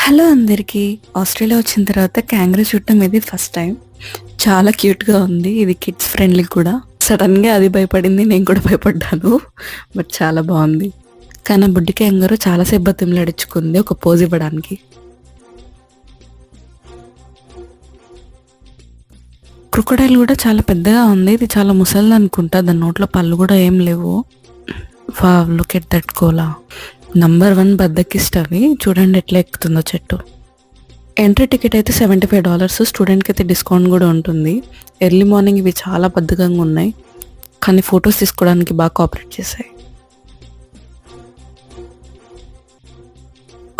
Hello అందరికీ. Australia వచ్చిన తర్వాత క్యాంగరూ చూడటం ఇది ఫస్ట్ టైం. చాలా క్యూట్‌గా ఉంది. ఇది కిడ్స్ ఫ్రెండ్లీ కూడా. సడన్‌గా అది భయపడింది. నేను కూడా భయపడ్డాను. బట్ చాలా బావుంది. కానీ ఆ బుడ్డి క్యాంగరూ చాలా సేపు బతిమలాడించుకుంది ఒక పోజ్ ఇవ్వడానికి. క్రొకొడైల్ కూడా చాలా పెద్దగా ఉంది. ఇది చాలా ముసలిది అనుకుంటా. దాని నోట్లో పళ్ళు కూడా ఏం లేవు. Wow! Look at that koala. Number 1 బద్దకిష్టవి. చూడండి ఎట్లా ఎక్కుతుందో చెట్టు. ఎంట్రీ టికెట్ అయితే $75. స్టూడెంట్కి అయితే డిస్కౌంట్ కూడా ఉంటుంది. ఎర్లీ మార్నింగ్ ఇవి చాలా బద్ధకంగా ఉన్నాయి, కానీ ఫొటోస్ తీసుకోవడానికి బాగా కోఆపరేట్ చేశాయి.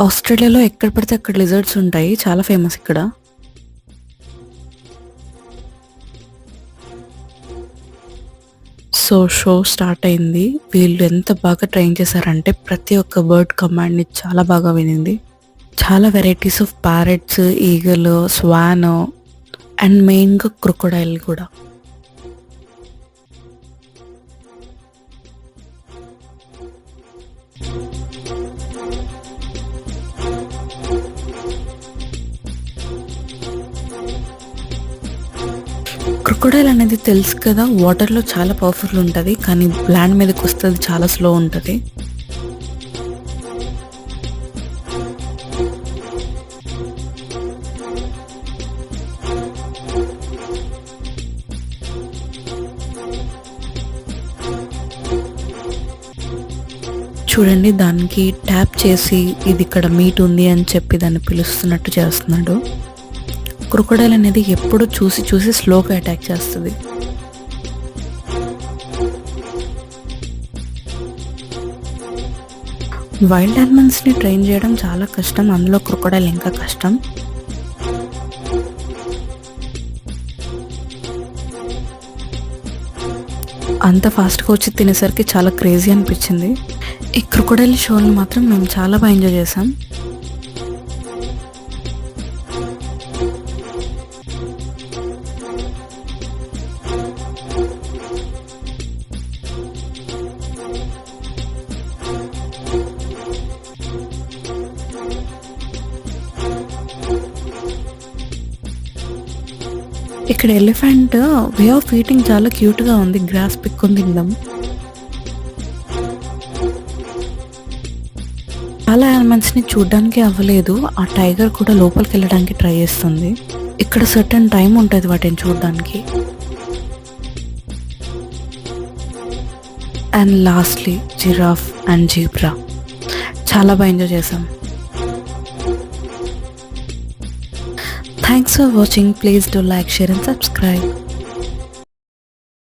ఆస్ట్రేలియాలో ఎక్కడ పడితే అక్కడ లిజర్డ్స్ ఉంటాయి. చాలా ఫేమస్ ఇక్కడ. సో షో స్టార్ట్ అయింది. వీళ్ళు ఎంత బాగా ట్రైన్ చేశారంటే ప్రతి ఒక్క బర్డ్ కమాండ్ని చాలా బాగా వినింది. చాలా varieties of parrots, eagle, swan and మెయిన్గా క్రొకొడైల్ కూడా. క్రొకొడైల్ అనేది తెలుసు కదా, వాటర్లో చాలా పవర్ఫుల్ ఉంటుంది, కానీ ల్యాండ్ మీదకి వస్తే అది చాలా స్లో ఉంటుంది. చూడండి, దానికి ట్యాప్ చేసి ఇది ఇక్కడ మీట్ ఉంది అని చెప్పి దాన్ని పిలుస్తున్నట్టు చేస్తున్నాడు. క్రొకొడైల్ అనేది ఎప్పుడు చూసి చూసి స్లోగా అటాక్ చేస్తుంది. వైల్డ్ యానిమల్స్ని ట్రైన్ చేయడం చాలా కష్టం, అందులో క్రొకొడైల్ ఇంకా కష్టం. అంత ఫాస్ట్గా వచ్చి తినేసరికి చాలా క్రేజీ అనిపించింది. ఈ క్రొకొడైల్ షోని మాత్రం మేము చాలా బాగా ఎంజాయ్ చేసాం. ఇక్కడ ఎలిఫెంట్ వే ఆఫ్ ఈటింగ్ చాలా క్యూట్గా ఉంది. గ్రాస్ పిక్కొని తిందాం. చాలా యానిమల్స్ని చూడడానికి అవ్వలేదు. ఆ టైగర్ కూడా లోపలికి వెళ్ళడానికి ట్రై చేస్తుంది. ఇక్కడ సర్టన్ టైం ఉంటుంది వాటిని చూడడానికి. And lastly giraffe and zebra. చాలా బాగా ఎంజాయ్ చేసాం. Thanks for watching. Please do like, share and subscribe.